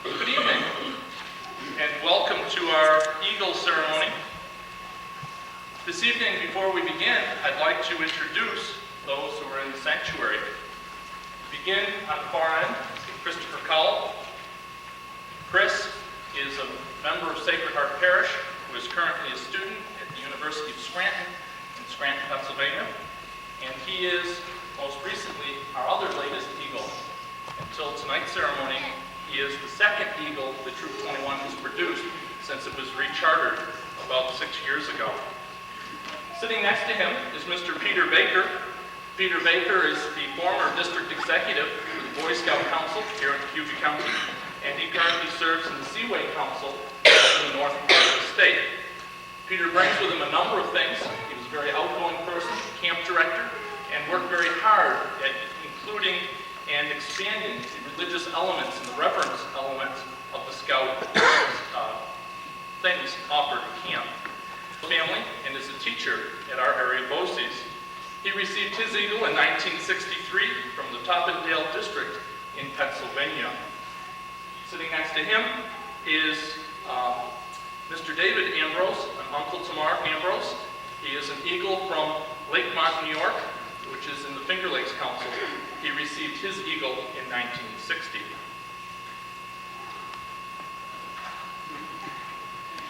Good evening, and welcome to our Eagle ceremony. This evening, before we begin, I'd like to introduce those who are in the sanctuary. Begin on the far end, Christopher Knaul. Chris is a member of Sacred Heart Parish who is currently a student at the University of Scranton in Scranton, Pennsylvania. And he is, most recently, our other latest Eagle. Until tonight's ceremony, he is the second Eagle that Troop 21 has produced since it was rechartered about 6 years ago. Sitting next to him is Mr. Peter Baker. Peter Baker is the former district executive for the Boy Scout Council here in Cuba County, and he currently serves in the Seaway Council in the north part of the state. Peter brings with him a number of things. He was a very outgoing person, camp director, and worked very hard at including and expanding the religious elements and the reverence elements of the Scout things offered at camp. Family, and is a teacher at our area BOCES. He received his Eagle in 1963 from the Toppendale District in Pennsylvania. Sitting next to him is Mr. David Ambrose, an uncle to Mark Ambrose. He is an Eagle from Lakemont, New York, which is in the Finger Lakes Council. He received his Eagle in 1960.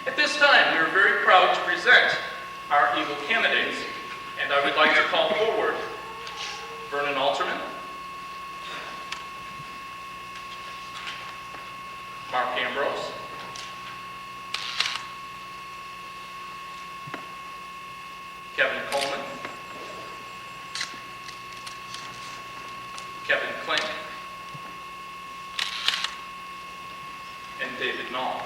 At this time, we are very proud to present our Eagle candidates, and I would like to call forward Vern Alterman, Mark Ambrose, Kevin Coleman, Kevin Klink, and David Knaul.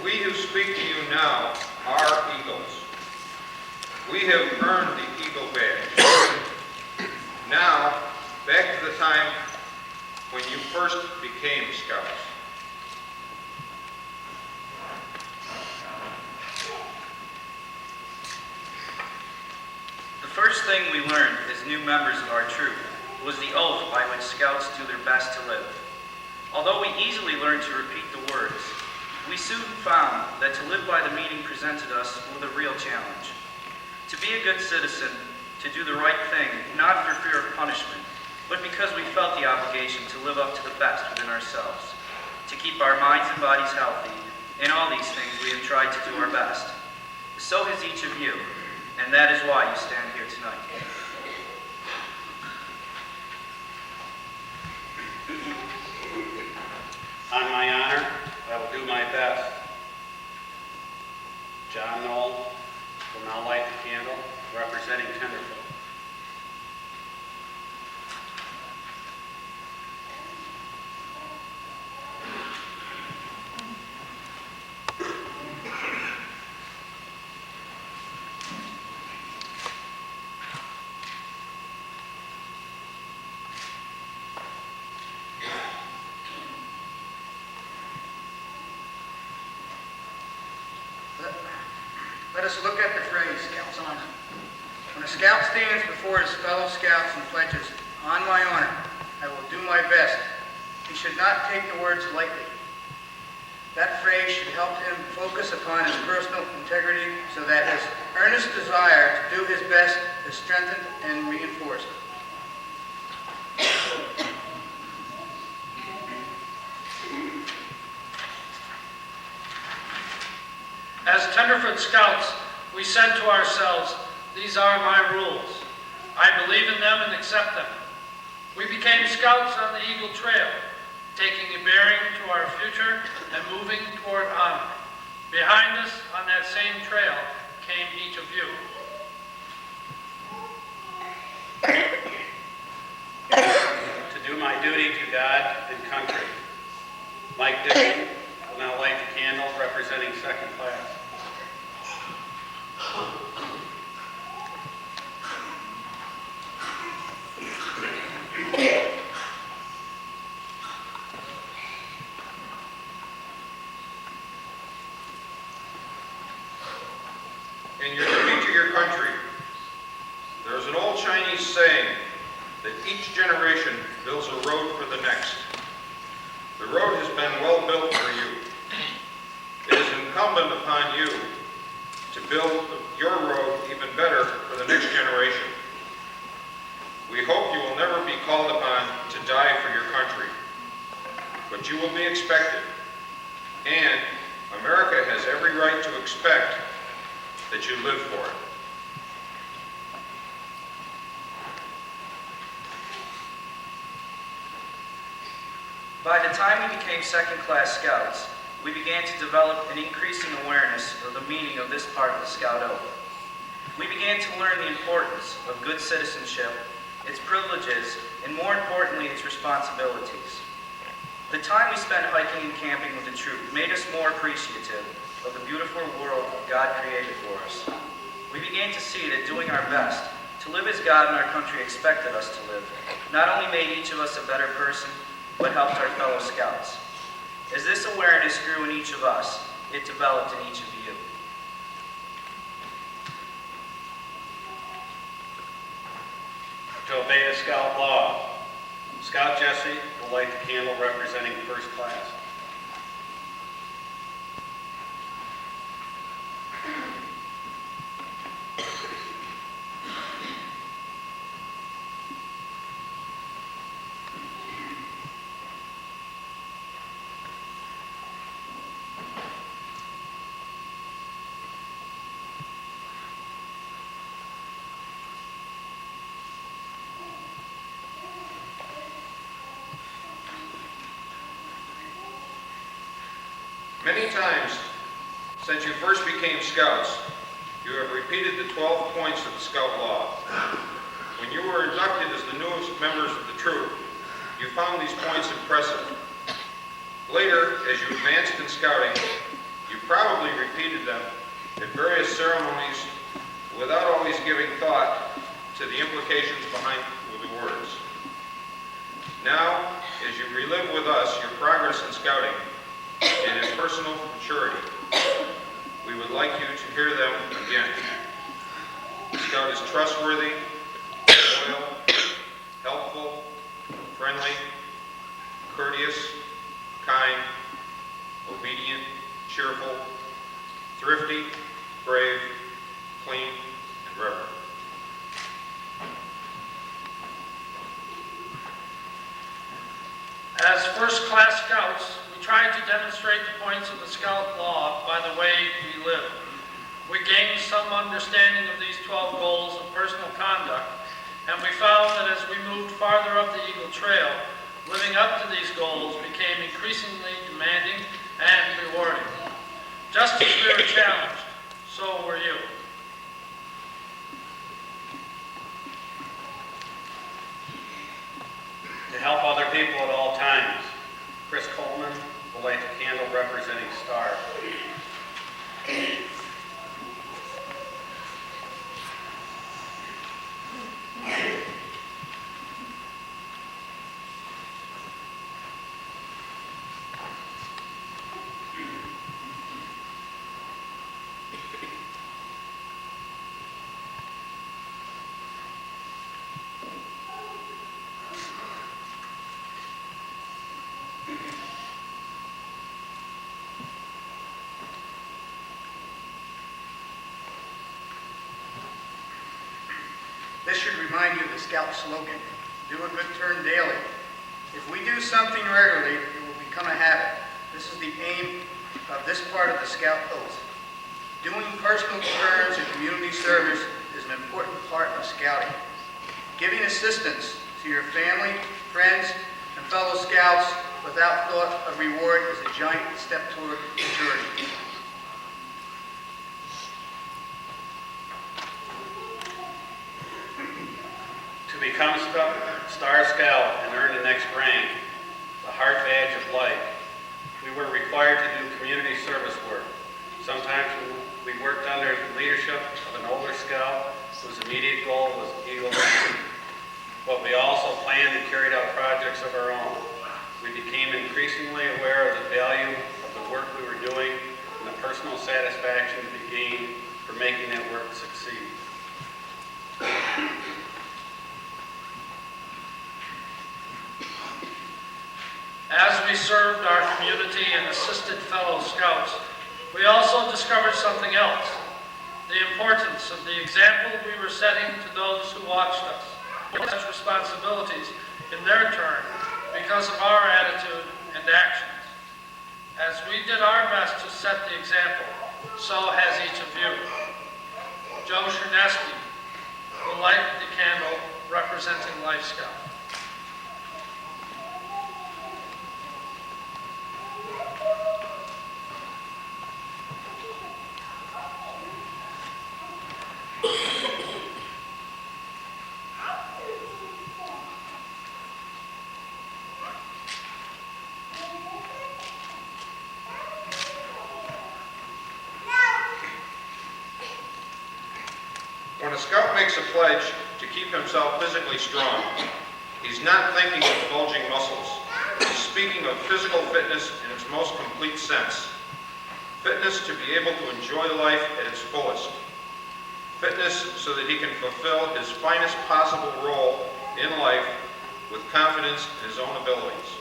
We who speak to you now are Eagles. We have earned the Eagle badge. Now, back to the time when you first became Scouts. The first thing we learned as new members of our troop was the oath by which Scouts do their best to live. Although we easily learned to repeat the words, we soon found that to live by the meaning presented us with a real challenge. To be a good citizen, to do the right thing, not for fear of punishment, but because we felt the obligation to live up to the best within ourselves, to keep our minds and bodies healthy. In all these things, we have tried to do our best. So has each of you, and that is why you stand here tonight. On my honor, I will do my best. John Knaul will now light the candle, representing Tenderfoot. Let us look at the phrase, Scouts Honor. When a Scout stands before his fellow Scouts and pledges, "On my honor, I will do my best," he should not take the words lightly. That phrase should help him focus upon his personal integrity so that his earnest desire to do his best is strengthened and reinforced. As Tenderfoot Scouts, we said to ourselves, "These are my rules. I believe in them and accept them." We became Scouts on the Eagle Trail, taking a bearing to our future and moving toward honor. Behind us on that same trail came each of you. To do my duty to God and country. Mike Dixon will now light the candle, representing second class. Chinese saying that each generation builds a road for the next. The road has been well built for you. It is incumbent upon you to build your road even better for the next generation. We hope you will never be called upon to die for your country, but you will be expected, and America has every right to expect that you live for it. By the time we became second-class scouts, we began to develop an increasing awareness of the meaning of this part of the Scout Oath. We began to learn the importance of good citizenship, its privileges, and more importantly, its responsibilities. The time we spent hiking and camping with the troop made us more appreciative of the beautiful world God created for us. We began to see that doing our best to live as God and our country expected us to live not only made each of us a better person, but helped our fellow scouts. As this awareness grew in each of us, it developed in each of you. To obey the Scout law, Scout Jesse will light the candle representing first class. Many times since you first became scouts, you have repeated the 12 points of the Scout Law. When you were inducted as the newest members of the troop, you found these points impressive. Later, as you advanced in scouting, you probably repeated them at various ceremonies without always giving thought to the implications behind the words. Now, as you relive with us your progress in scouting and in personal maturity, we would like you to hear them again. The Scout is trustworthy, loyal, helpful, friendly, courteous, kind, obedient, cheerful, thrifty, brave, clean, and reverent. As first-class scouts, we tried to demonstrate the points of the Scout Law by the way we live. We gained some understanding of these 12 goals of personal conduct, and we found that as we moved farther up the Eagle Trail, living up to these goals became increasingly demanding and rewarding. Just as we were challenged, so were you. To help other people at all times, Chris Coleman will light the candle representing Star. This should remind you of the Scout slogan, do a good turn daily. If we do something regularly, it will become a habit. This is the aim of this part of the Scout Oath. Doing personal turns and community service is an important part of scouting. Giving assistance to your family, friends, and fellow scouts without thought of reward is a giant step toward maturity. To become Star Scout and earn the next rank, the heart badge of life, we were required to do community service work. Sometimes we worked under the leadership of an older scout whose immediate goal was Eagle Rank. But we also planned and carried out projects of our own. We became increasingly aware of the value of the work we were doing and the personal satisfaction we gained for making that work succeed. As we served our community and assisted fellow scouts, we also discovered something else: the importance of the example we were setting to those who watched us. Such responsibilities in their turn because of our attitude and actions. As we did our best to set the example, so has each of you. Joe Chernesky will light the candle representing Life Scout. When a scout makes a pledge to keep himself physically strong, he's not thinking of bulging muscles. He's speaking of physical fitness in its most complete sense. Fitness to be able to enjoy life at its fullest. Fitness so that he can fulfill his finest possible role in life with confidence in his own abilities.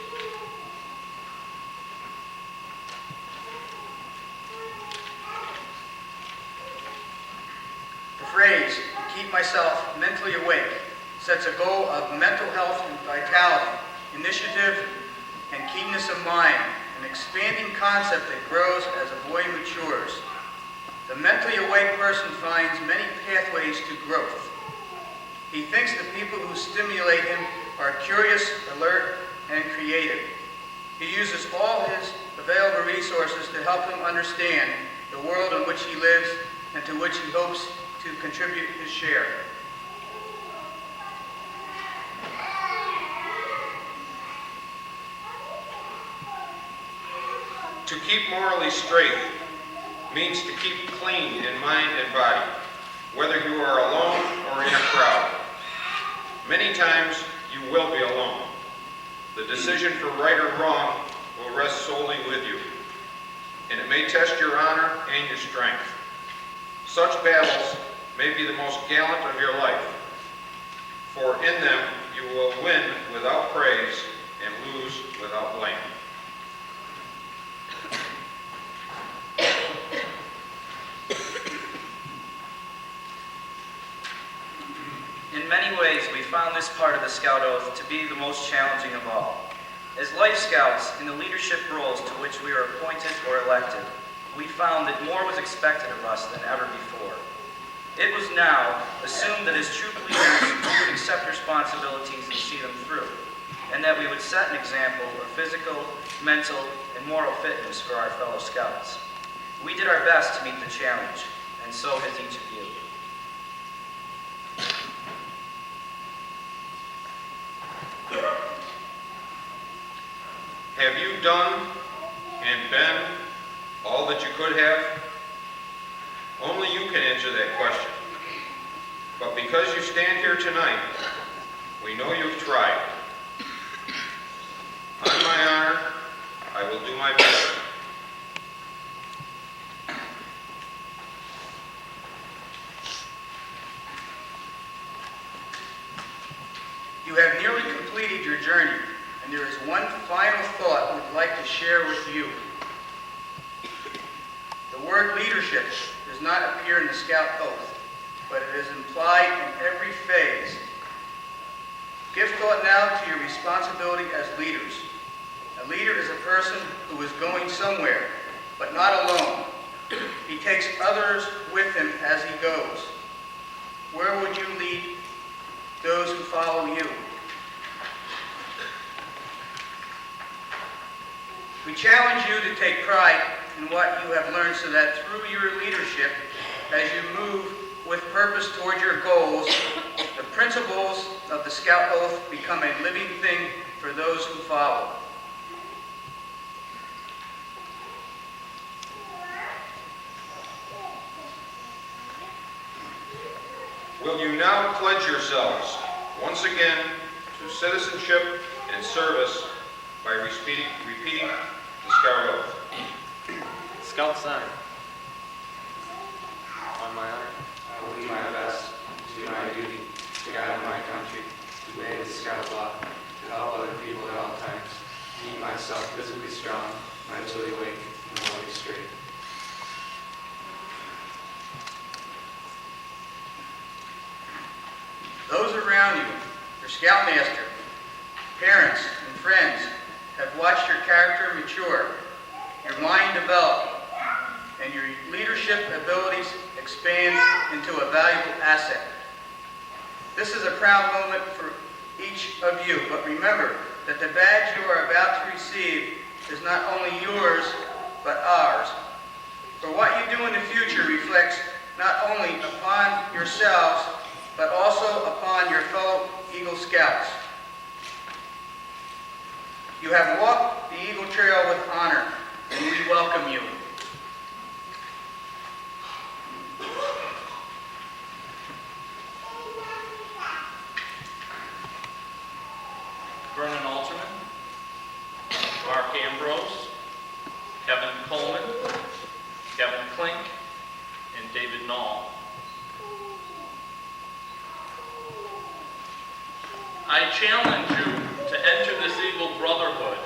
The phrase, keep myself mentally awake, sets a goal of mental health and vitality, initiative, and keenness of mind, an expanding concept that grows as a boy matures. The mentally awake person finds many pathways to growth. He thinks the people who stimulate him are curious, alert, and creative. He uses all his available resources to help him understand the world in which he lives and to which he hopes to contribute his share. To keep morally straight means to keep clean in mind and body, whether you are alone or in a crowd. Many times you will be alone. The decision for right or wrong will rest solely with you, and it may test your honor and your strength. Such battles may be the most gallant of your life, for in them you will win without praise and lose without blame. In many ways, we found this part of the Scout Oath to be the most challenging of all. As Life Scouts, in the leadership roles to which we are appointed or elected, we found that more was expected of us than ever before. It was now assumed that as troop leaders, we would accept responsibilities and see them through, and that we would set an example of physical, mental, and moral fitness for our fellow Scouts. We did our best to meet the challenge, and so has each of you. Have you done and been all that you could have? Only you can answer that question. But because you stand here tonight, we know you've tried. On my honor, I will do my best. You have nearly completed your journey, and there is one final thought we'd like to share with you. The word leadership does not appear in the Scout Oath, but it is implied in every phase. Give thought now to your responsibility as leaders. A leader is a person who is going somewhere, but not alone. He takes others with him as he goes. Where would you lead those who follow you? We challenge you to take pride in what you have learned so that through your leadership, as you move with purpose toward your goals, the principles of the Scout Oath become a living thing for those who follow. Will you now pledge yourselves once again to citizenship and service by repeating the Scout Oath? Scout sign. On my honor, I will do my best to do my duty to guide my country, to obey the Scout law, to help other people at all times, meet my myself physically strong, mentally awake, and morally straight. Those around you, your scoutmaster, parents, and friends have watched your character mature, your mind develop, and your leadership abilities expand into a valuable asset. This is a proud moment for each of you, but remember that the badge you are about to receive is not only yours, but ours. For what you do in the future reflects not only upon yourselves, but also upon your fellow Eagle Scouts. You have walked the Eagle Trail with honor, and we welcome you. Vern Alterman, Mark Ambrose, Kevin Coleman, Kevin Klink, and David Knaul. I challenge you to enter this Eagle Brotherhood,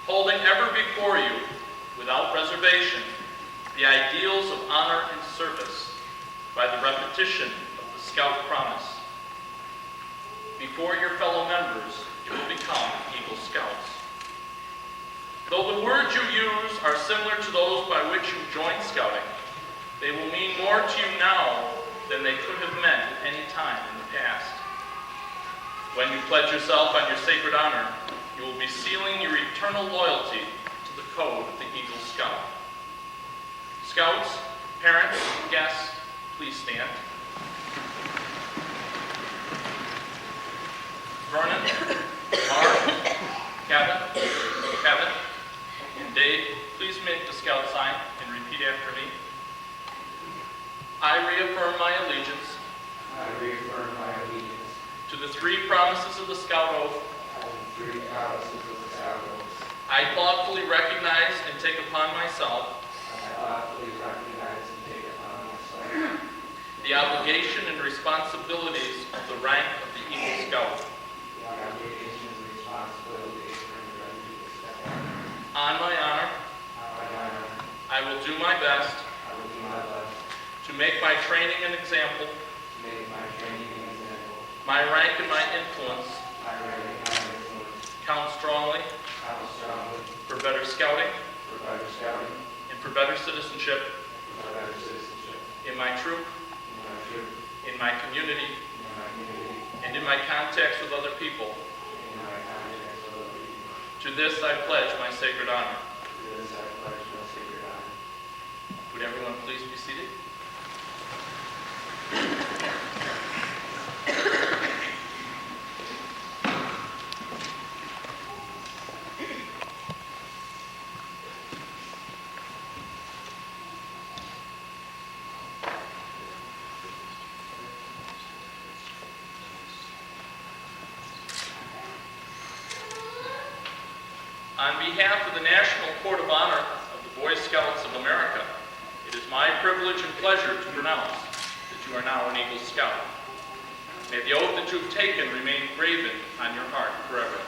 holding ever before you, without reservation, the ideals of honor and service by the repetition of the Scout promise. Before your fellow members, you will become Eagle Scouts. Though the words you use are similar to those by which you joined Scouting, they will mean more to you now than they could have meant at any time in the past. When you pledge yourself on your sacred honor, you will be sealing your eternal loyalty to the code of the Eagle Scout. Scouts, parents, guests, please stand. Vernon, Mark, Kevin, and Dave, please make the Scout sign and repeat after me. I reaffirm my allegiance I reaffirm my allegiance to the three promises of the Scout Oath. to the three promises of the Scout Oath. I thoughtfully recognize and take upon myself I thoughtfully recognize and take upon myself the obligation and responsibilities of the rank of the Eagle Scout. the obligation and responsibilities for the Eagle Scout. On my honor, I will do my best I will do my best to make my training an example, to make my training an example, my rank and my influence my rank and my influence count strongly count strongly for better scouting for better scouting and for better citizenship and for better citizenship in my troop, in my troop, in my community, in my community, and in my contacts with other people. in my contacts with other people. To this I pledge my sacred honor. To this I pledge my sacred honor. Would everyone please be seated? On behalf of the National Court of Honor of the Boy Scouts of America, it is my privilege and pleasure to pronounce that you are now an Eagle Scout. May the oath that you have taken remain graven on your heart forever.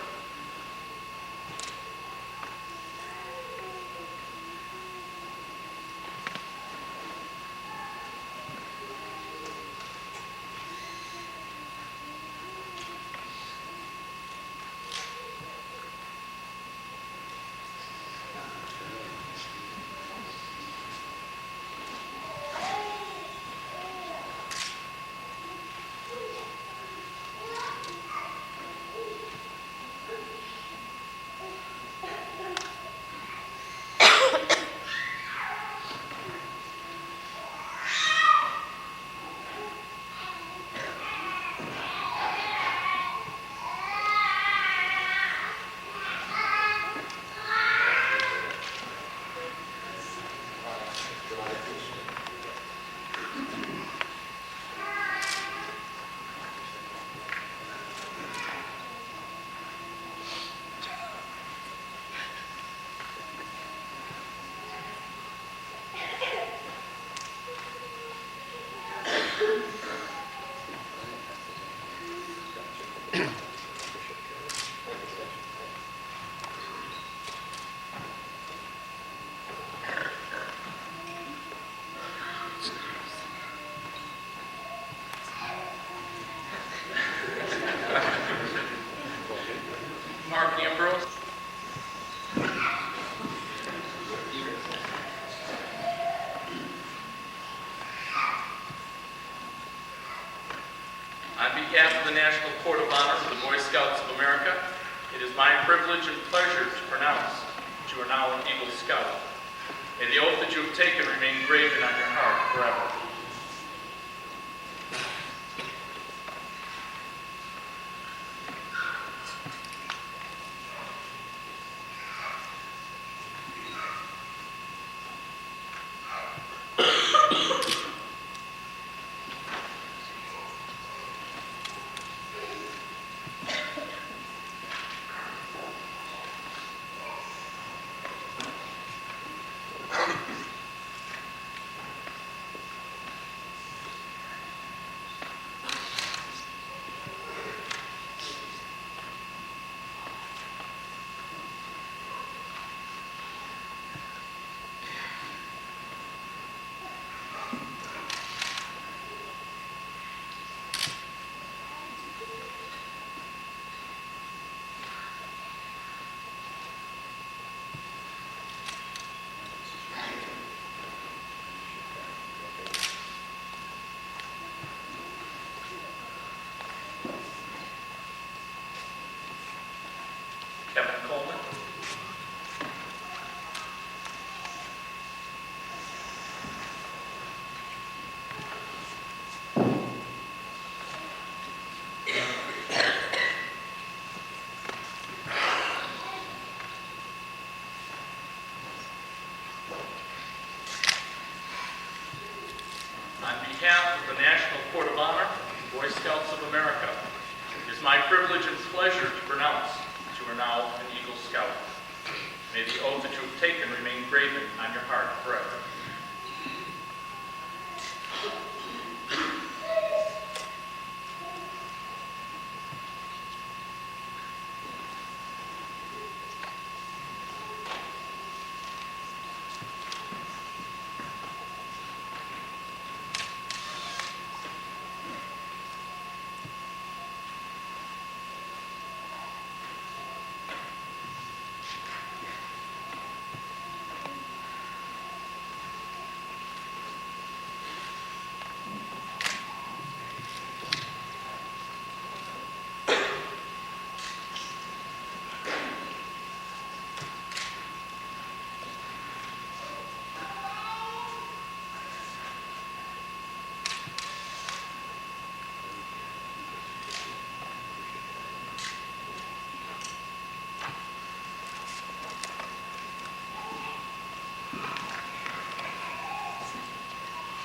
Scouts of America, it is my privilege and pleasure to pronounce that you are now an Eagle Scout. May the oath that you have taken remain graven on your heart forever. Coleman. On behalf of the National Court of Honor, Boy Scouts of America, it is my privilege and pleasure to pronounce that you are now an Eagle Scout. May the oath that you have taken remain graven on your heart forever.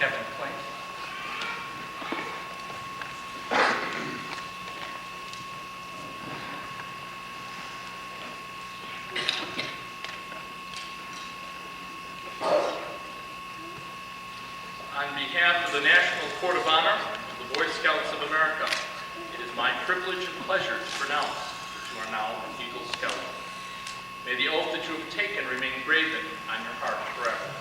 Captain Klink. On behalf of the National Court of Honor of the Boy Scouts of America, it is my privilege and pleasure to pronounce that you are now an Eagle Scout. May the oath that you have taken remain graven on your heart forever.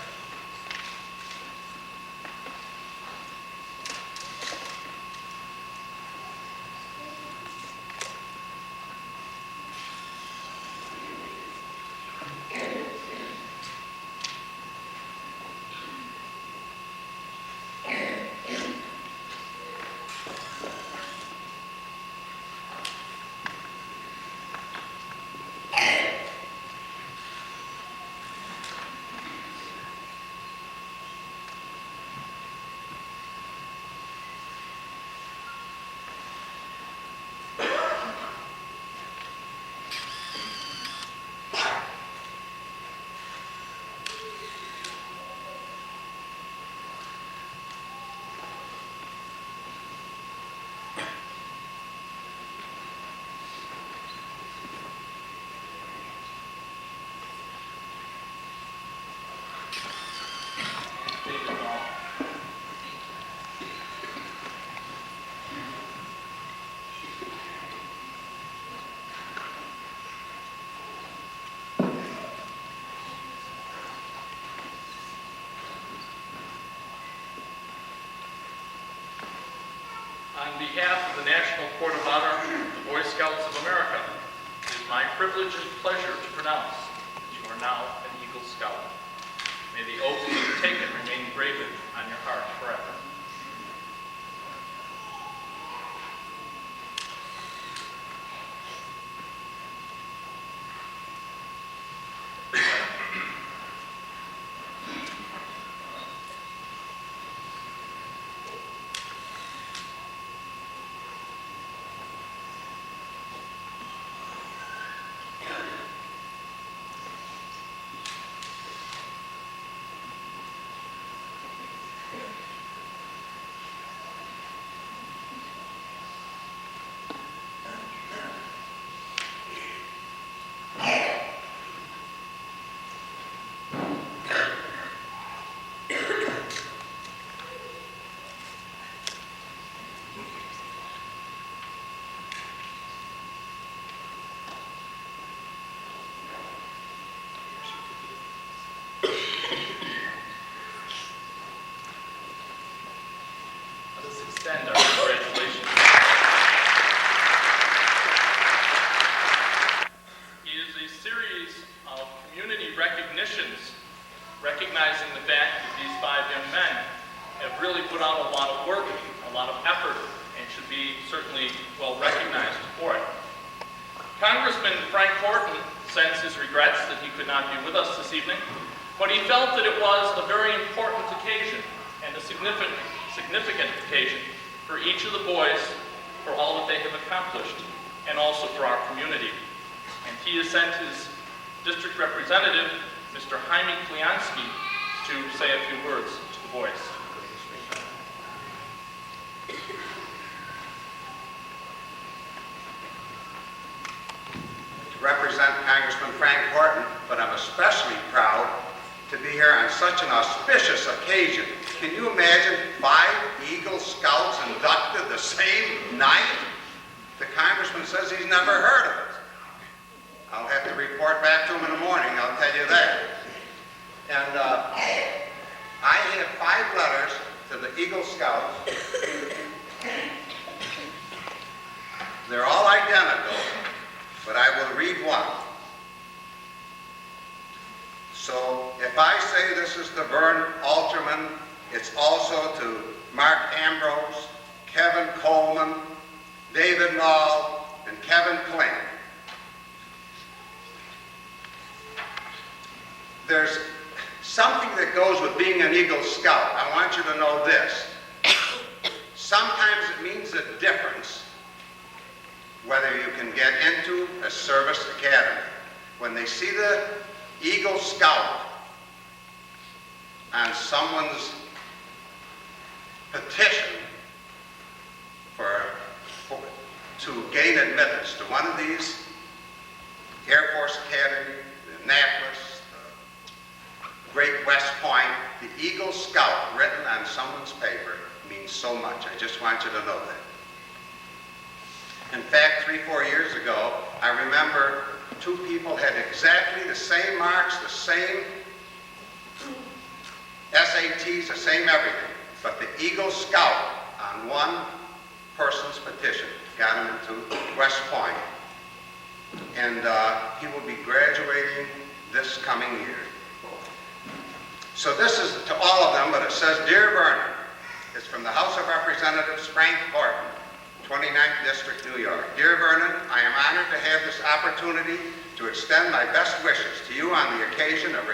On behalf of the National Court of Honor of the Boy Scouts of America, it is my privilege and pleasure to pronounce that you are now an Eagle Scout. May the oath that you have taken remain graven on your heart forever. Congressman Frank Horton sends his regrets that he could not be with us this evening, but he felt that it was a very important occasion and a significant occasion for each of the boys for all that they have accomplished and also for our community. And he has sent his district representative, Mr. Jaime Kliansky, to say a few words to the boys. Represent Congressman Frank Horton, but I'm especially proud to be here on such an auspicious occasion. Can you imagine 5 Eagle Scouts inducted the same night? The congressman says he's never heard of it. I'll have to report back to him in the morning, I'll tell you that. And I have 5 letters to the Eagle Scouts. They're all identical, but I will read one. So if I say this is to Vern Alterman, it's also to Mark Ambrose, Kevin Coleman, David Knaul, and Kevin Klink. There's something that goes with being an Eagle Scout. I want you to know this. Sometimes it means a difference whether you can get into a service academy. When they see the Eagle Scout on someone's petition to gain admittance to one of these, Air Force Academy, the Annapolis, the Great West Point, the Eagle Scout written on someone's paper means so much. I just want you to know that. In fact, 3-4 years ago, I remember 2 people had exactly the same marks, the same SATs, the same everything. But the Eagle Scout on one person's petition got him into West Point. And he will be graduating this coming year. So this is to all of them, but it says, Dear Vernon, it's from the House of Representatives, Frank Horton, 29th District, New York. Dear Vernon, I am honored to have this opportunity to extend my best wishes to you on the occasion of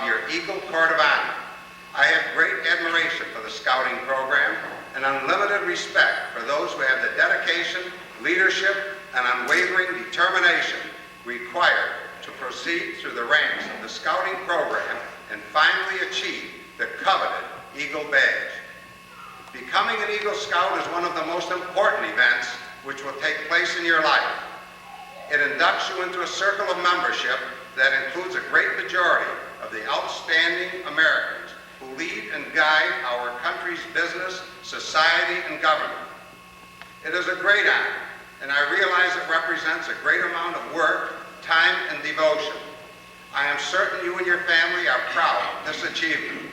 your Eagle Court of Honor. I have great admiration for the Scouting program and unlimited respect for those who have the dedication, leadership, and unwavering determination required to proceed through the ranks of the Scouting program and finally achieve the coveted Eagle Badge. Becoming an Eagle Scout is one of the most important events which will take place in your life. It inducts you into a circle of membership that includes a great majority of the outstanding Americans who lead and guide our country's business, society, and government. It is a great honor, and I realize it represents a great amount of work, time, and devotion. I am certain you and your family are proud of this achievement.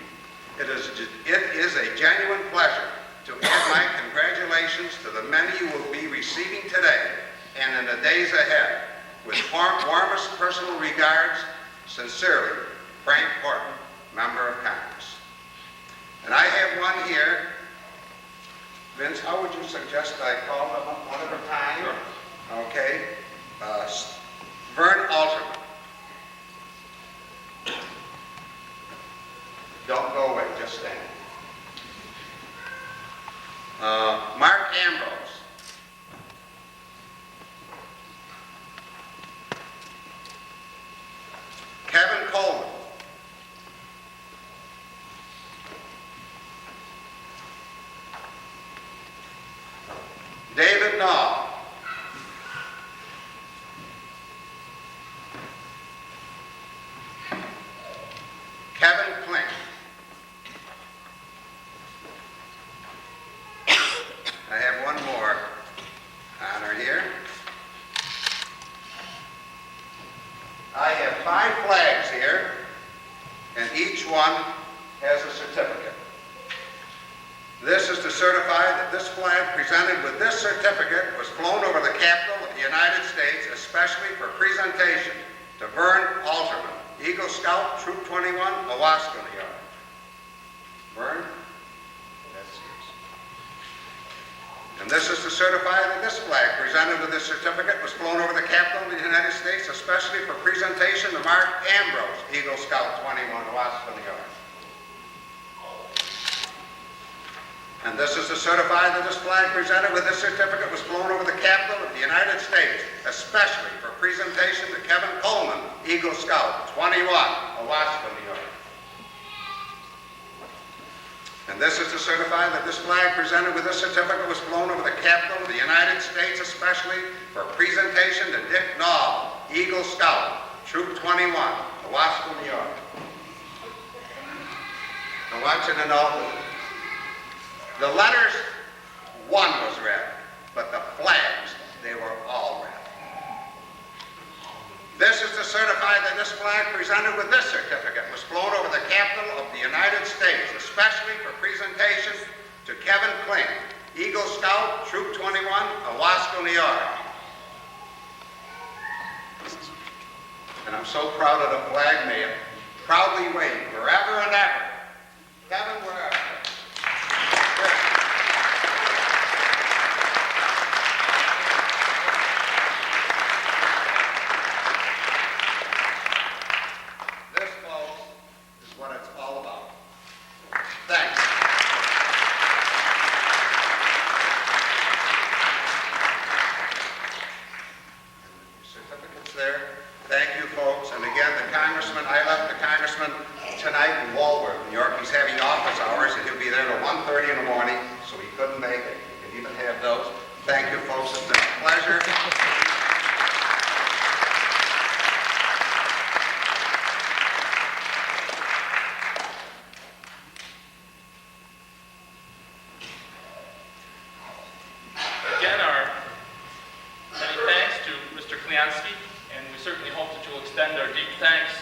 It is a genuine pleasure to add my congratulations to the many you will be receiving today and in the days ahead. With warmest personal regards, sincerely, Frank Horton, Member of Congress. And I have one here. Vince, how would you suggest I call them up one at a time? Sure. Okay. Vern Alterman. Don't go away, just stand. Mark Ambrose. Kevin Coleman. David Knaul. Kevin Klink. I have one more honor here. I have 5 flags here, and each one has a certificate. This is to certify that this flag presented with this certificate was flown over the Capitol of the United States, especially for presentation to Vern Alterman, Eagle Scout, Troop 21, Owasco, New York. Vern, that's yours. And this is to certify that this flag presented with this certificate was flown over the Capitol of the United States, especially for presentation to Mark Ambrose, Eagle Scout 21, Wasco, New York. And this is to certify that this flag presented with this certificate was flown over the Capitol of the United States, especially for presentation to Kevin Coleman, Eagle Scout 21, Wasco, New York. And this is to certify that this flag presented with this certificate was flown over the Capitol of the United States, especially for presentation to Dick Knaul, Eagle Scout, Troop 21, Wasco, New York. I want you to know the letters, one was red, but the flags, they were all red. This is to certify that this flag presented with this certificate was flown over the Capitol of the United States, especially for presentation to Kevin Klink, Eagle Scout, Troop 21, Wasco, New York. And I'm so proud of the flag, may it proudly wave forever and ever. Kevin, wherever. This, folks, is what it's all about. Thanks. Certificates there. Thank you, folks. And again, the congressman, I left the congressman tonight in Walworth, New York. He's having office hours, and he'll be there till 1:30 in the morning, so he couldn't make it. You can even have those. Thank you, folks. It's been a pleasure. Again, our many thanks to Mr. Klink, and we certainly hope that you'll extend our deep thanks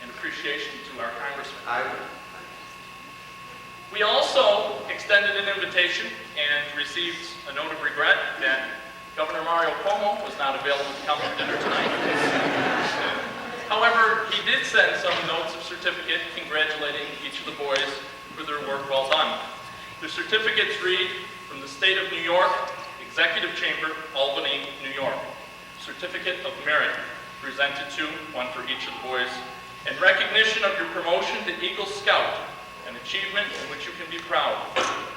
and appreciation to our congressman. I would. We also extended an invitation and received a note of regret that Governor Mario Cuomo was not available to come to dinner tonight. However, he did send some notes of certificate congratulating each of the boys for their work well done. The certificates read, from the State of New York, Executive Chamber, Albany, New York. Certificate of Merit, presented to, one for each of the boys, in recognition of your promotion to Eagle Scout, an achievement in which you can be proud.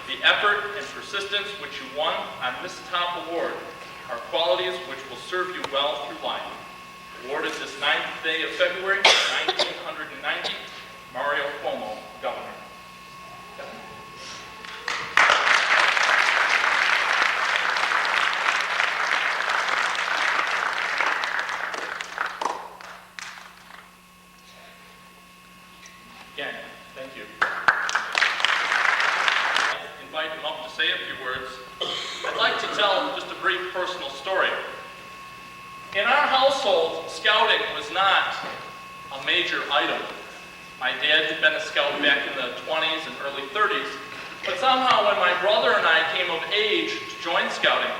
The effort and persistence which you won on this top award are qualities which will serve you well through life. Awarded this 9th day of February, 1990, Mario Cuomo, Governor. Again, thank you. Invite him up to say a few words. I'd like to tell just a brief personal story. In our household, scouting was not a major item. My dad had been a scout back in the 20s and early 30s, but somehow when my brother and I came of age to join scouting,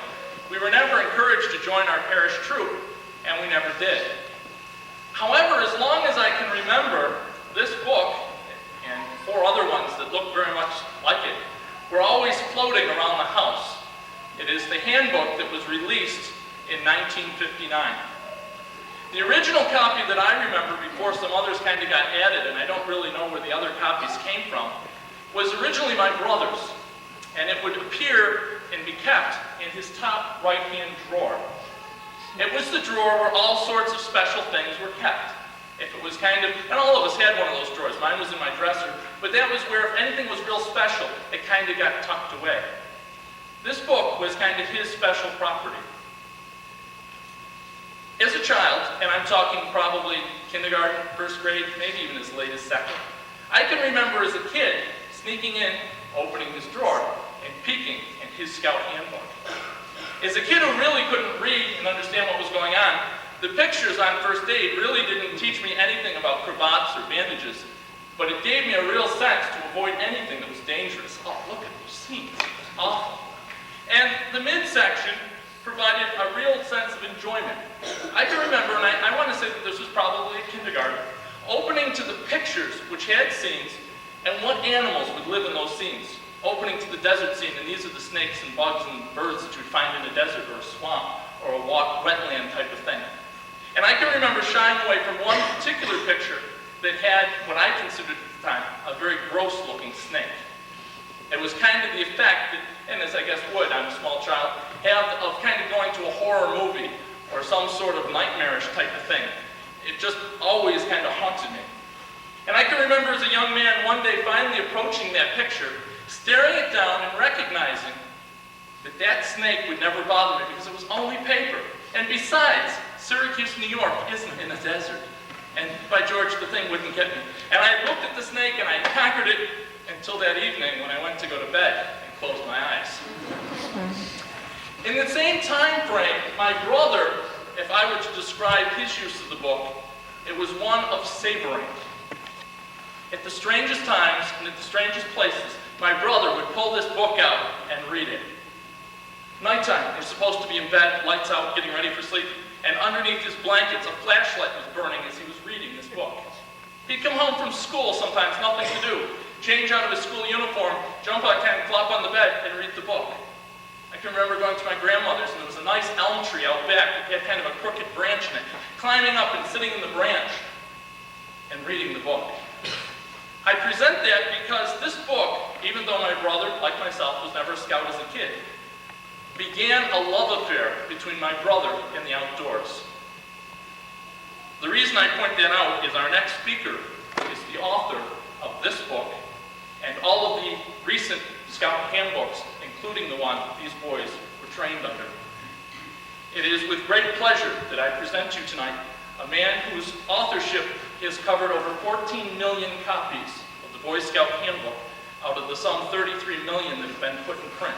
we were never encouraged to join our parish troop, and we never did. However, as long as I can remember, this book, and 4 other ones that look very much like it, were always floating around the house. It is the handbook that was released in 1959. The original copy that I remember before some others kind of got added, and I don't really know where the other copies came from, was originally my brother's, and it would appear and be kept in his top right-hand drawer. It was the drawer where all sorts of special things were kept. If it was kind of, and all of us had one of those drawers, mine was in my dresser, but that was where if anything was real special, it kind of got tucked away. This book was kind of his special property. As a child, and I'm talking probably kindergarten, first grade, maybe even as late as second, I can remember as a kid sneaking in, opening this drawer, and peeking in his scout handbook. As a kid who really couldn't read and understand what was going on, the pictures on first aid really didn't teach me anything about cravats or bandages, but it gave me a real sense to avoid anything that was dangerous. Oh, look at those seams. It's awful. And the midsection provided a real sense of enjoyment. I can remember, and I want to say that this was probably in kindergarten, opening to the pictures which had scenes and what animals would live in those scenes. Opening to the desert scene, and these are the snakes and bugs and birds that you'd find in a desert or a swamp or a wetland type of thing. And I can remember shying away from one particular picture that had what I considered at the time a very gross-looking snake. It was kind of the effect, that, and as I guess would on a small child, have of kind of going to a horror movie or some sort of nightmarish type of thing. It just always kind of haunted me. And I can remember as a young man one day finally approaching that picture, staring it down and recognizing that that snake would never bother me because it was only paper. And besides, Syracuse, New York isn't in a desert. And by George, the thing wouldn't get me. And I looked at the snake and I conquered it until that evening when I went to go to bed and closed my eyes. In the same time frame, my brother, if I were to describe his use of the book, it was one of savoring. At the strangest times and at the strangest places, my brother would pull this book out and read it. Nighttime, we're supposed to be in bed, lights out, getting ready for sleep, and underneath his blankets, a flashlight was burning as he was reading this book. He'd come home from school sometimes, nothing to do, change out of his school uniform, jump out, kind of flop on the bed, and read the book. I can remember going to my grandmother's, and there was a nice elm tree out back that had kind of a crooked branch in it, climbing up and sitting in the branch and reading the book. I present that because this book, even though my brother, like myself, was never a scout as a kid, began a love affair between my brother and the outdoors. The reason I point that out is our next speaker is the author of this book and all of the recent scout handbooks, including the one these boys were trained under. It is with great pleasure that I present to you tonight a man whose authorship has covered over 14 million copies of the Boy Scout Handbook out of the some 33 million that have been put in print.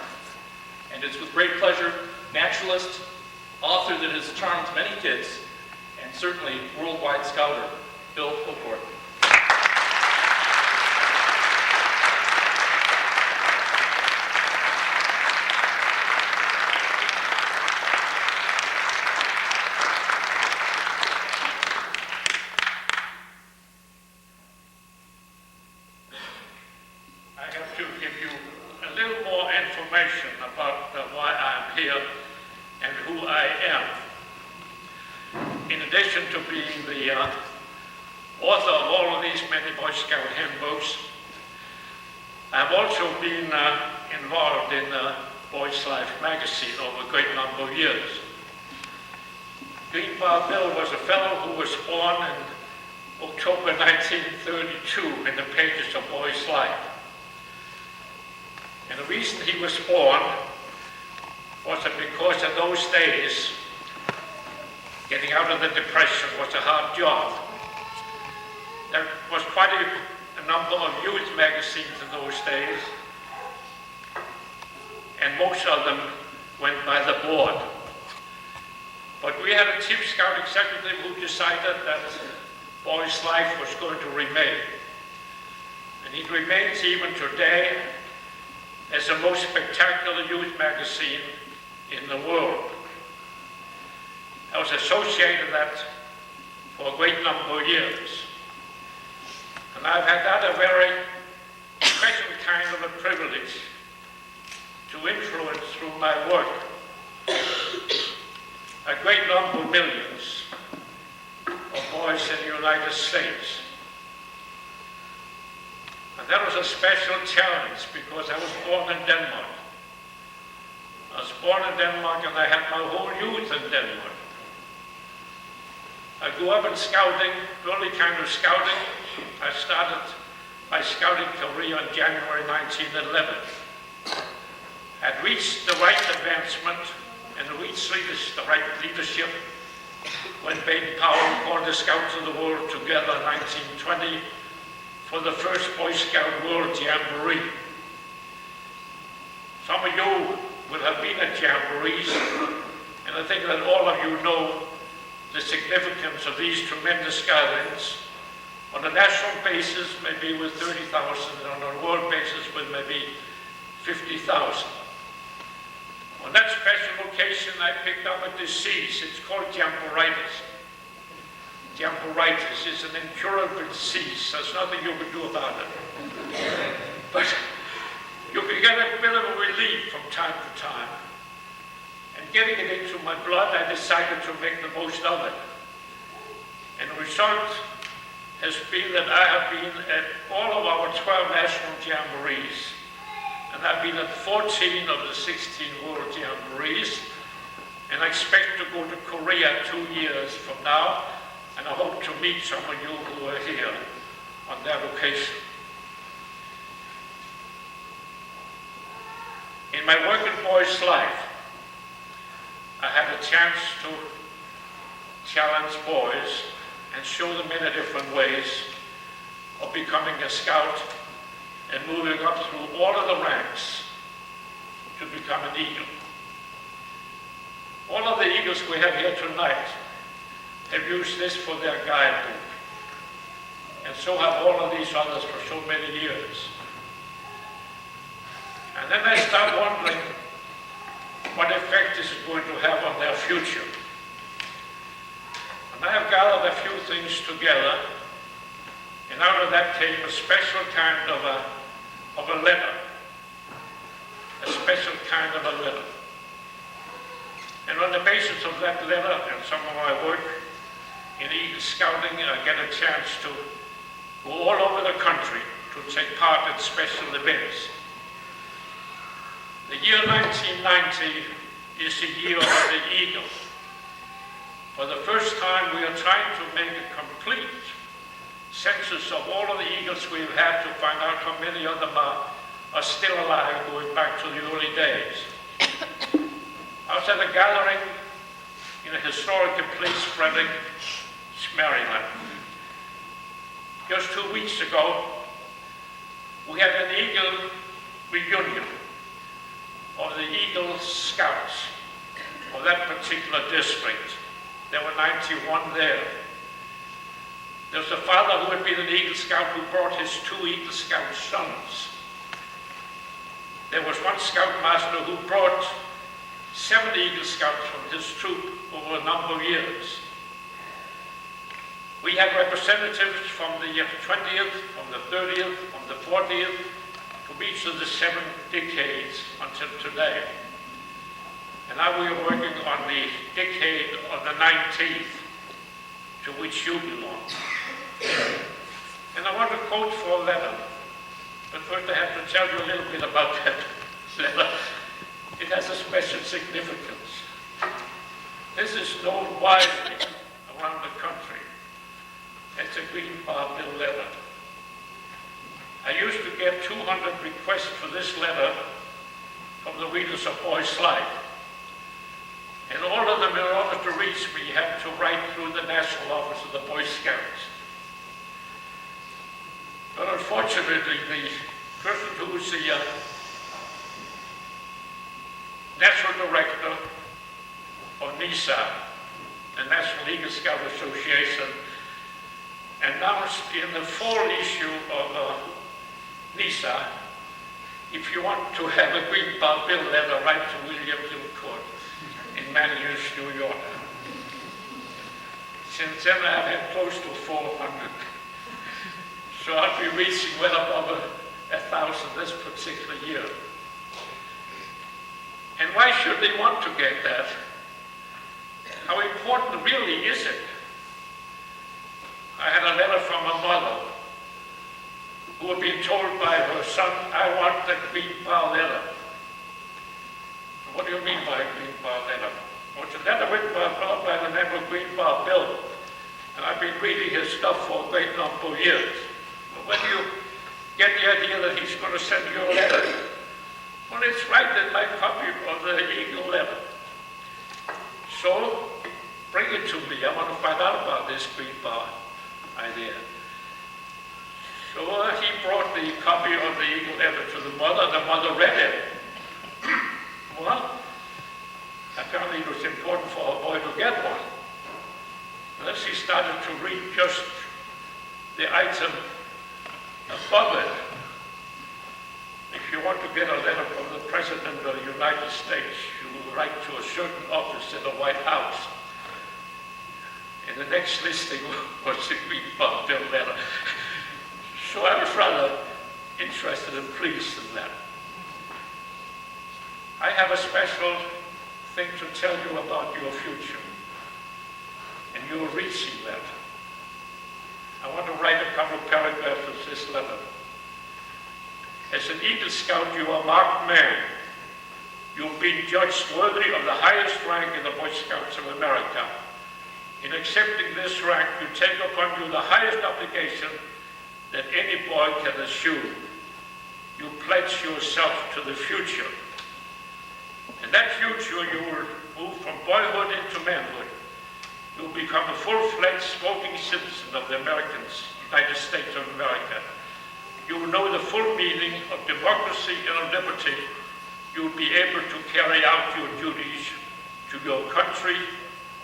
And it's with great pleasure, naturalist, author that has charmed many kids, and certainly worldwide scouter, Bill Hilcourt. I have to give you a little more information about why I'm here and who I am. In addition to being the author of all of these many Boy Scout handbooks, I've also been involved in Boy's Life magazine over a great number of years. Greenpaw Bill was a fellow who was born in October 1932 in the pages of Boy's Life. And the reason he was born was that because in those days, getting out of the Depression was a hard job. There was quite a number of youth magazines in those days, and most of them went by the board. But we had a Chief Scout executive who decided that Boy's Life was going to remain. And it remains even today as the most spectacular youth magazine in the world. I was associated with that for a great number of years. And I've had that a very special kind of a privilege to influence through my work a great number of millions of boys in the United States. And that was a special challenge because I was born in Denmark. I was born in Denmark and I had my whole youth in Denmark. I grew up in scouting, early kind of scouting. I started my scouting career in January 1911. I'd reached the right advancement and reached the right leadership when Baden-Powell called the Scouts of the World together in 1920 for the first Boy Scout World Jamboree. Some of you will have been at jamborees, and I think that all of you know the significance of these tremendous gatherings. On a national basis, maybe with 30,000, and on a world basis with maybe 50,000. On that special occasion, I picked up a disease. It's called jamporitis. Jamporitis is an incurable disease. There's nothing you can do about it. But you can get a bit of a relief from time to time. And getting it into my blood, I decided to make the most of it. result has been that I have been at all of our 12 national jamborees, and I've been at 14 of the 16 world jamborees, and I expect to go to Korea 2 years from now, and I hope to meet some of you who are here on that occasion. In my working boy's life, I had a chance to challenge boys and show them many different ways of becoming a scout and moving up through all of the ranks to become an eagle. All of the eagles we have here tonight have used this for their guidebook, and so have all of these others for so many years. And then I start wondering what effect this is going to have on their future. And I have gathered a few things together, and out of that came a special kind of a letter. A special kind of a letter. And on the basis of that letter and some of my work in Eagle Scouting, I get a chance to go all over the country to take part in special events. The year 1990 is the year of the eagle. For the first time, we are trying to make a complete census of all of the eagles we've had to find out how many of them are still alive going back to the early days. I was at a gathering in a historical place, Frederick, Maryland. Just 2 weeks ago, we had an eagle reunion of the Eagle Scouts of that particular district. There were 91 there. There was a father who had been an Eagle Scout who brought his 2 Eagle Scout sons. There was one scoutmaster who brought 7 Eagle Scouts from his troop over a number of years. We had representatives from the 20th, from the 30th, from the 40th, from each of the 7 decades until today. And now we are working on the decade of the 19th, to which you belong. And I want to quote for a letter, but first I have to tell you a little bit about that letter. It has a special significance. This is known widely around the country as the Green Bar Bill letter. I used to get 200 requests for this letter from the readers of Boy's Life. And all of them, in order to reach me, had to write through the National Office of the Boy Scouts. But unfortunately, the person who's the National Director of NISA, the National Eagle Scout Association, announced in the fall issue of NISA, if you want to have a Green Bar Bill letter, write to William Court in Manlius, New York. Since then, I've had close to 400. So I'll be reaching well above 1,000 this particular year. And why should they want to get that? How important really is it? I had a letter from a mother who had been told by her son, I want the Green Bar letter. What do you mean by a Green Bar letter? Well, it's a letter written by a fellow by the name of Green Bar Bill, and I've been reading his stuff for a great number of years. But when do you get the idea that he's going to send you a letter? Well, it's right in my copy of the Eagle letter. So, bring it to me. I want to find out about this Green Bar idea. So he brought the copy of the Eagle letter to the mother. The mother read it. Well, apparently it was important for her boy to get one. And then she started to read just the item above it. If you want to get a letter from the President of the United States, you will write to a certain office in the White House. And the next listing was the Green Bar Bill letter. So I was rather interested and pleased in that. I have a special thing to tell you about your future, and you're reaching that. I want to write a couple of paragraphs of this letter. As an Eagle Scout, you are a marked man. You've been judged worthy of the highest rank in the Boy Scouts of America. In accepting this rank, you take upon you the highest obligation that any boy can assume. You pledge yourself to the future. In that future, you will move from boyhood into manhood. You will become a full-fledged smoking citizen of the United States of America. You will know the full meaning of democracy and of liberty. You will be able to carry out your duties to your country,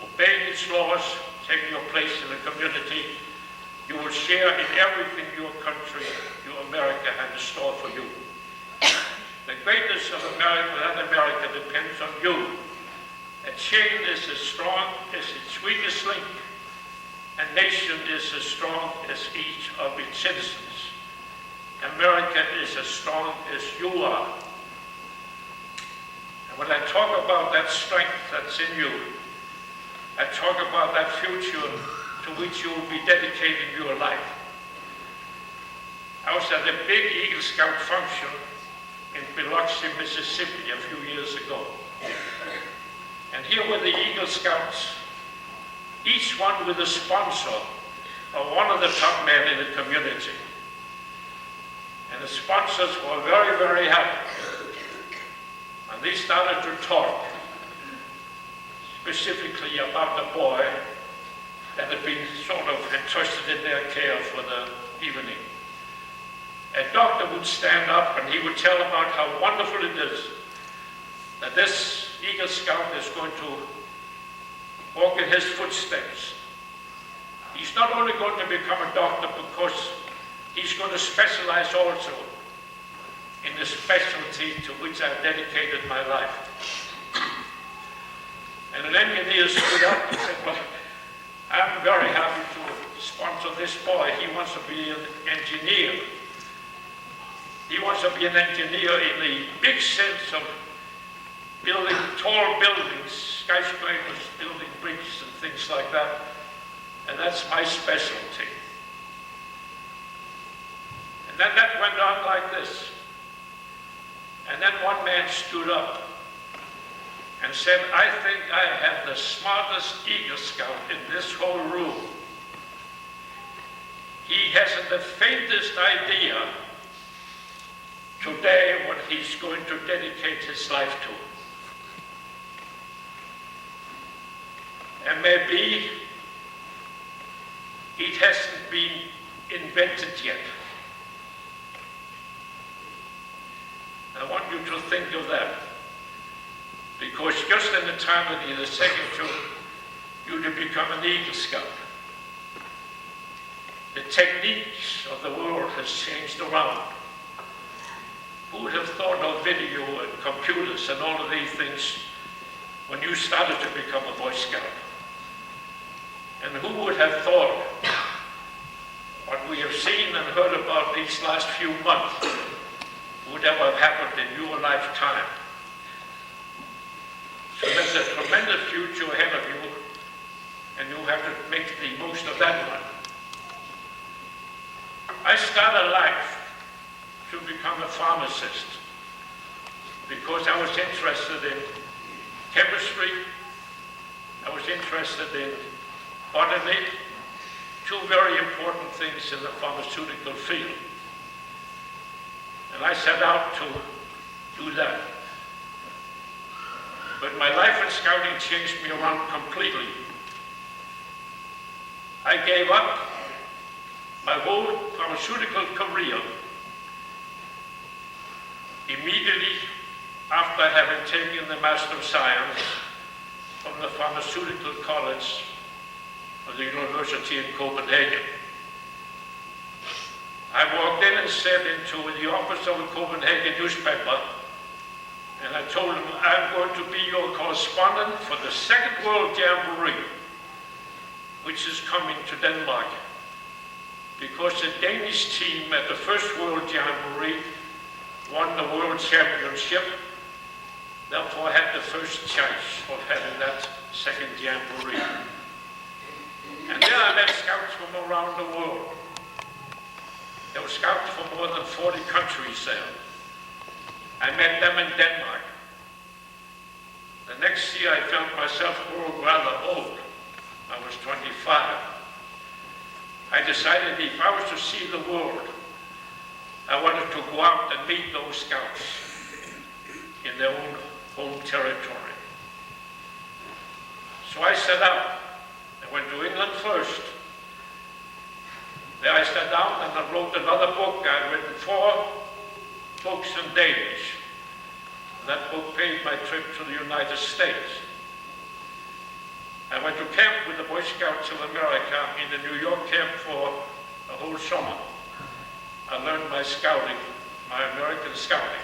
obeying its laws, taking your place in the community. You will share in everything your country, your America, has in store for you. The greatness of America depends on you. A chain is as strong as its weakest link. A nation is as strong as each of its citizens. America is as strong as you are. And when I talk about that strength that's in you, I talk about that future to which you will be dedicating your life. I was at a big Eagle Scout function in Biloxi, Mississippi a few years ago. And here were the Eagle Scouts, each one with a sponsor or one of the top men in the community. And the sponsors were very, very happy. And they started to talk specifically about the boy that had been sort of entrusted in their care for the evening. A doctor would stand up and he would tell about how wonderful it is that this Eagle Scout is going to walk in his footsteps. He's not only going to become a doctor because he's going to specialize also in the specialty to which I've dedicated my life. And an engineer stood up and said, well, I'm very happy to sponsor this boy. He wants to be an engineer. He wants to be an engineer in the big sense of building tall buildings, skyscrapers, building bridges and things like that. And that's my specialty. And then that went on like this. And then one man stood up and said, I think I have the smartest Eagle Scout in this whole room. He hasn't the faintest idea today what he's going to dedicate his life to. And maybe it hasn't been invented yet. I want you to think of that. Because just in the time that he is taken to you to become an Eagle Scout, the techniques of the world has changed around. Who would have thought of video and computers and all of these things when you started to become a Boy Scout? And who would have thought what we have seen and heard about these last few months would ever have happened in your lifetime? So there's a tremendous future ahead of you, and you have to make the most of that one. I started life to become a pharmacist because I was interested in chemistry, I was interested in botany, two very important things in the pharmaceutical field. And I set out to do that. But my life in scouting changed me around completely. I gave up my whole pharmaceutical career immediately after having taken the Master of Science from the Pharmaceutical College of the University in Copenhagen. I walked in and said into the office of a Copenhagen newspaper, and I told him, I'm going to be your correspondent for the Second World Jamboree, which is coming to Denmark, because the Danish team at the First World Jamboree won the World Championship, therefore I had the first chance of having that second Jamboree. And there I met scouts from from around the world. There were scouts from more than 40 countries there. I met them in Denmark. The next year I felt myself growing rather old. I was 25. I decided if I was to see the world, I wanted to go out and meet those scouts in their own home territory. So I set out. I went to England first. There I sat down and I wrote another book. I had written 4 books in Danish. That book paid my trip to the United States. I went to camp with the Boy Scouts of America in the New York camp for a whole summer. I learned my scouting, my American scouting.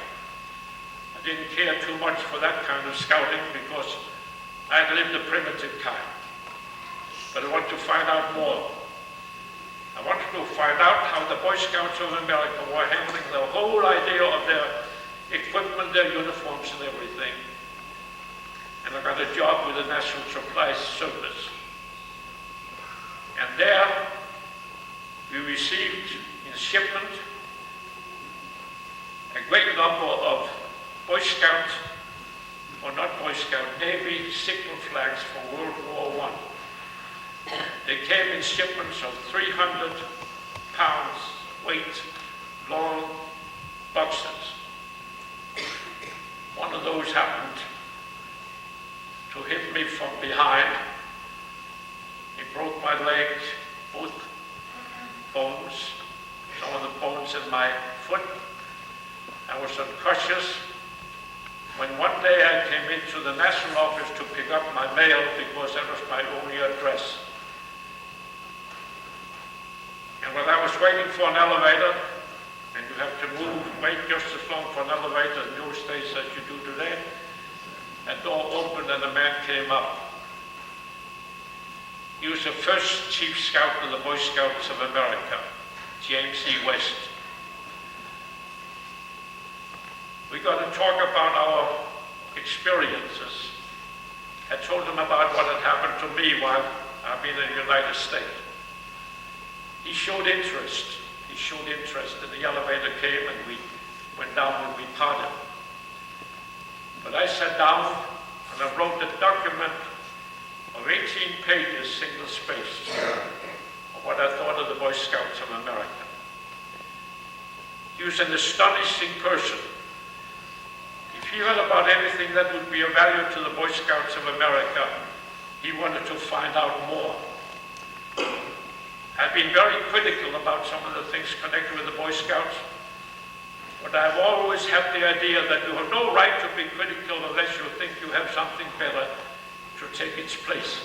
I didn't care too much for that kind of scouting because I had lived the primitive kind. But I wanted to find out more. I wanted to find out how the Boy Scouts of America were handling the whole idea of their equipment, their uniforms and everything. And I got a job with the National Supply Service. And there we received in shipment a great number of Boy Scouts, or not Boy Scout, Navy signal flags for World War I. They came in shipments of 300 pounds weight, long boxes. One of those happened to hit me from behind. It broke my leg, both bones, some of the bones in my foot. I was unconscious. When one day I came into the national office to pick up my mail because that was my only address. And when I was waiting for an elevator, and you have to wait just as long for an elevator in those days as you do today, that door opened and a man came up. He was the first Chief Scout of the Boy Scouts of America, James E. West. We got to talk about our experiences. I told him about what had happened to me while I've been in the United States. He showed interest. He showed interest, and the elevator came and we went down and we parted. But I sat down and I wrote a document of 18 pages, single-spaced, of what I thought of the Boy Scouts of America. He was an astonishing person. If he heard about anything that would be of value to the Boy Scouts of America, he wanted to find out more. I've been very critical about some of the things connected with the Boy Scouts, but I've always had the idea that you have no right to be critical unless you think you have something better to take its place.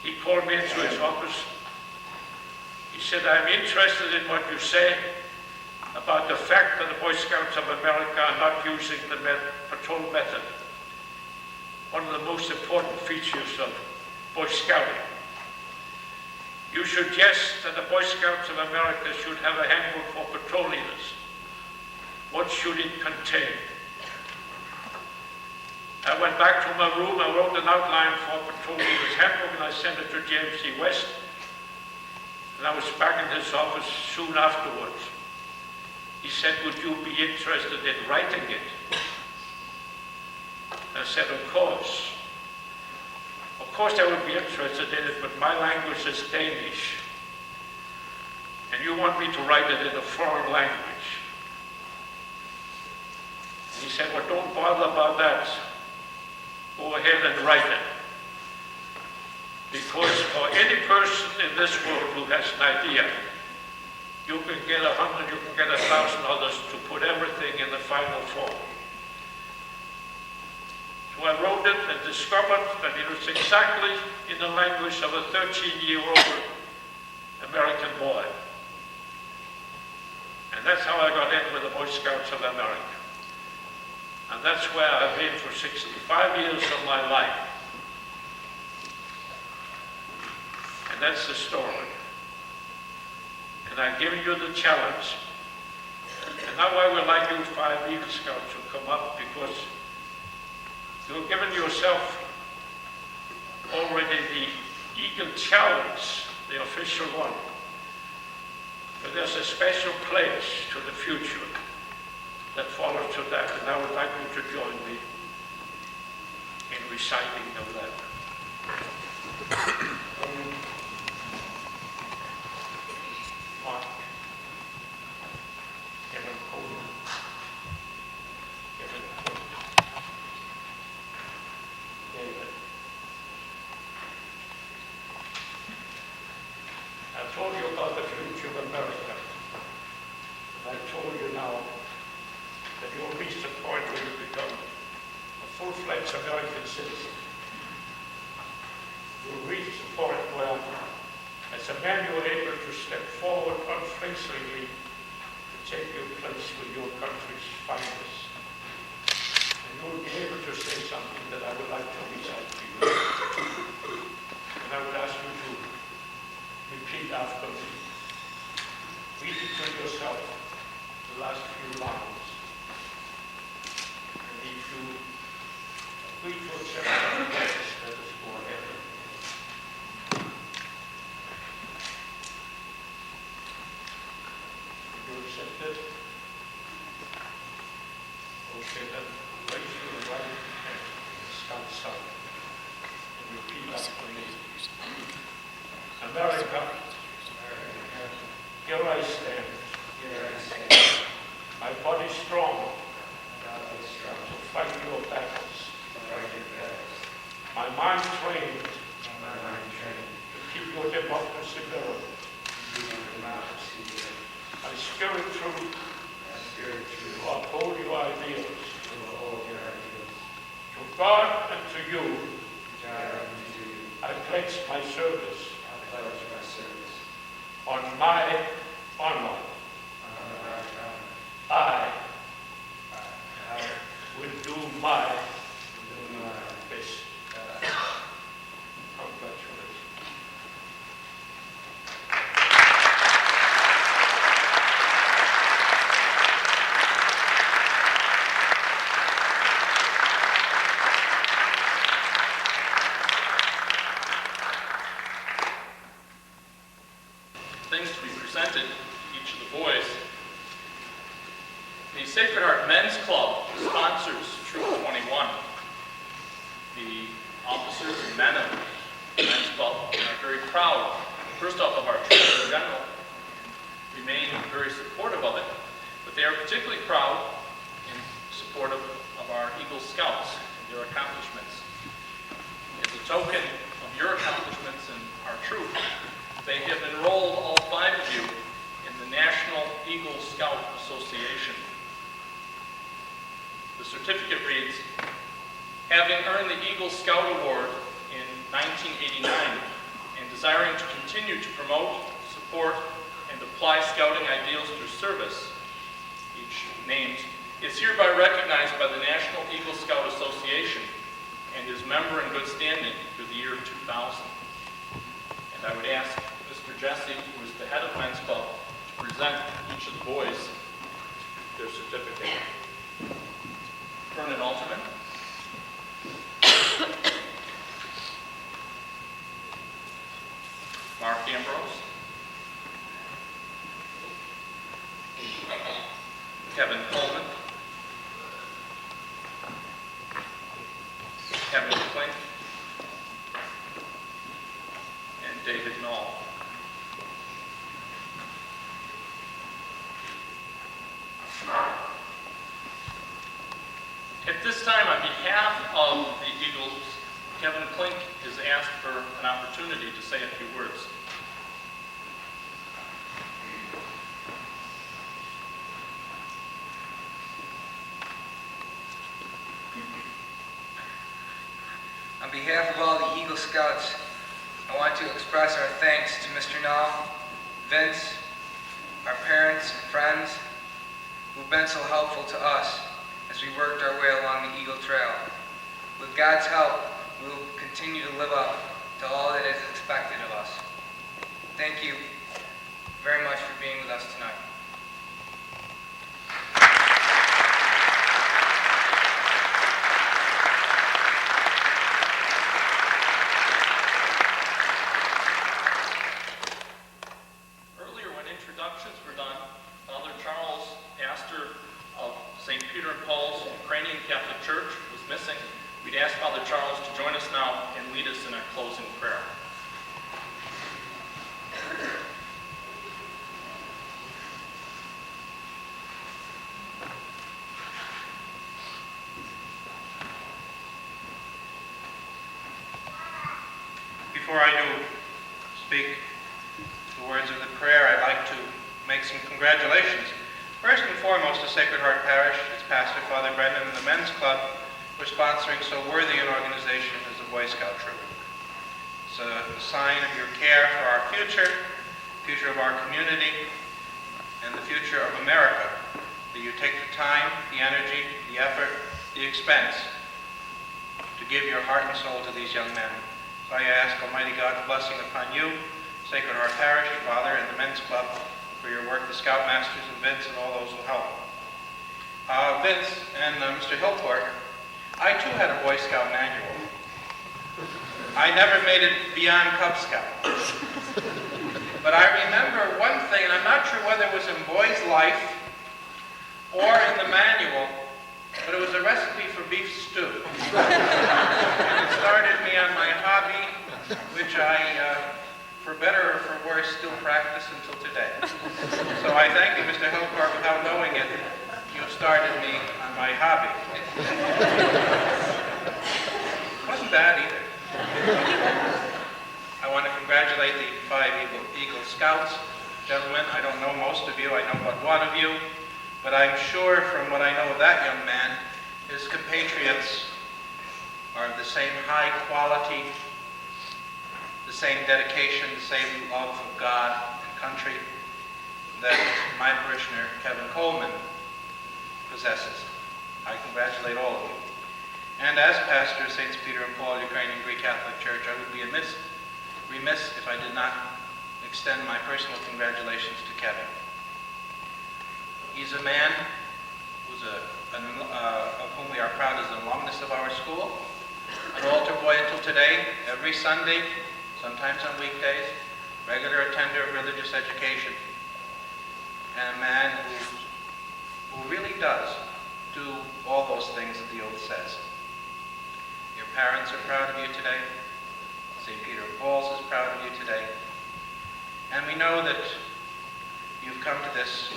He called me into his office. He said, I'm interested in what you say about the fact that the Boy Scouts of America are not using the patrol method, one of the most important features of Boy Scouting. You suggest that the Boy Scouts of America should have a handbook for patrol leaders. What should it contain? I went back to my room, I wrote an outline for patrol leaders handbook, and I sent it to James E. West. And I was back in his office soon afterwards. He said, would you be interested in writing it? I said, of course. Of course I would be interested in it, but my language is Danish. And you want me to write it in a foreign language. And he said, well, don't bother about that. Go ahead and write it. Because for any person in this world who has an idea, you can get 100, you can get 1,000 others to put everything in the final form. So I wrote it and discovered that it was exactly in the language of a 13-year-old American boy. And that's how I got in with the Boy Scouts of America. And that's where I've been for 65 years of my life. And that's the story. And I've given you the challenge. And now I would like you 5 Eagle Scouts to come up, because you've given yourself already the Eagle Challenge the official one. But there's a special place to the future that follows to that, and I would like you to join me in reciting the letter. Mark, Kevin Coleman, Kevin Klink, David. I told you about the future of America. And I told you now that you will reach the point where you become a full-fledged American citizen. You'll reach the point where, as a man, you are able to step forward unflinchingly to take your place with your country's finest. And you will be able to say something that I would like to recite to you. And I would ask you to repeat after me. Read it to yourself, the last few lines. And if you agree to accept that pledge, let us go ahead. You accept it? Okay, then raise your right hand, stand side, and repeat after me. America, here I stand. My body strong to fight your battles. My mind trained to keep your democracy better. My spirit true to uphold your ideals. To God and to you, I pledge my service. On my honor, I will do my best. Congratulations. Things to be presented to each of the boys. The Sacred Heart Men's Club sponsors Troop 21. The officers and men of the Men's Club are very proud, first off, of our troops in general, and remain very supportive of it, but they are particularly proud and supportive of our Eagle Scouts and their accomplishments. As a token of your accomplishments and our troop, they have enrolled all 5 of you in the National Eagle Scout Association. The certificate reads, having earned the Eagle Scout Award in 1989 and desiring to continue to promote, support, and apply scouting ideals through service, each named, is hereby recognized by the National Eagle Scout Association and is member in good standing through the year 2000. And I would ask Mr. Jesse, who is the head of Men's Club, to present each of the boys their certificate. Vern and Alterman. Mark Ambrose. Kevin Coleman. Kevin Klink. And David Knaul. At this time, on behalf of the Eagles, Kevin Klink is asked for an opportunity to say a few words. On behalf of all the Eagle Scouts, I want to express our thanks to Mr. Knaul, Vince, our parents and friends who've been so helpful to us as we worked our way along the Eagle Trail. With God's help, we will continue to live up to all that is expected of us. Thank you very much for being with us tonight. Peter and Paul's Ukrainian Catholic Church was missing, we'd ask Father Charles to join us now and lead us in a closing prayer. Before I do speak the words of the prayer, I'd like to make some congratulations. First and foremost, to Sacred Heart Parish, its pastor, Father Brendan, and the Men's Club for sponsoring so worthy an organization as the Boy Scout Troop. It's a sign of your care for our future of our community, and the future of America, that you take the time, the energy, the effort, the expense to give your heart and soul to these young men. So I ask Almighty God's blessing upon you, Sacred Heart Parish, Father, and the Men's Club for your work, the Scoutmasters, and Vince, and all those who help. Vince and Mr. Hillport, I too had a Boy Scout manual. I never made it beyond Cub Scout. But I remember one thing, and I'm not sure whether it was in Boy's Life or in the manual, but it was a recipe for beef stew. And it started me on my hobby, which I, for better or for worse, still practice until today. So I thank you, Mr. Hillport, without knowing it, you started me on my hobby. Wasn't bad either. I want to congratulate the 5 Eagle Scouts. Gentlemen, I don't know most of you, I know but one of you, but I'm sure from what I know of that young man, his compatriots are of the same high quality, the same dedication, the same love of God and country that my parishioner, Kevin Coleman, possesses. I congratulate all of you. And as pastor of St. Peter and Paul Ukrainian Greek Catholic Church, I would be remiss if I did not extend my personal congratulations to Kevin. He's a man who's of whom we are proud as an alumnus of our school, an altar boy until today, every Sunday, sometimes on weekdays, regular attender of religious education, and a man who really does do all those things that the oath says. Your parents are proud of you today. St. Peter and Paul's is proud of you today. And we know that you've come to this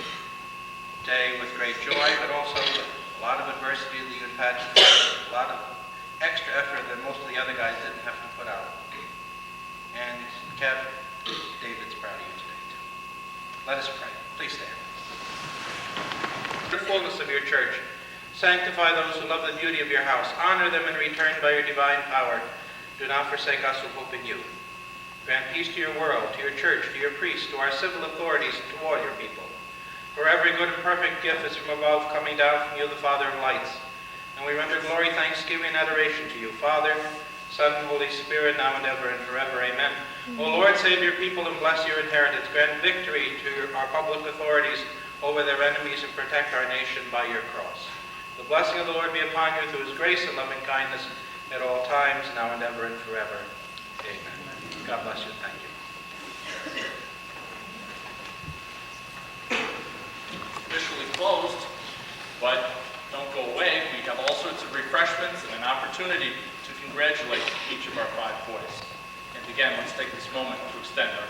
day with great joy, but also a lot of adversity that you've had to face, a lot of extra effort that most of the other guys didn't have to put out. And Kev, David's proud of you today too. Let us pray. Please stand. The fullness of your church, sanctify those who love the beauty of your house. Honor them in return by your divine power. Do not forsake us who hope in you. Grant peace to your world, to your church, to your priests, to our civil authorities, and to all your people. For every good and perfect gift is from above, coming down from you, the Father of lights. And we render glory, thanksgiving, and adoration to you, Father, Son, and Holy Spirit, now and ever and forever. Amen. O Lord, save your people and bless your inheritance. Grant victory to our public authorities over their enemies and protect our nation by your cross. The blessing of the Lord be upon you through his grace and loving kindness at all times, now and ever and forever. Amen. God bless you. Thank you. Officially closed, but don't go away. We have all sorts of refreshments and an opportunity to congratulate each of our 5 boys. And again, let's take this moment to extend our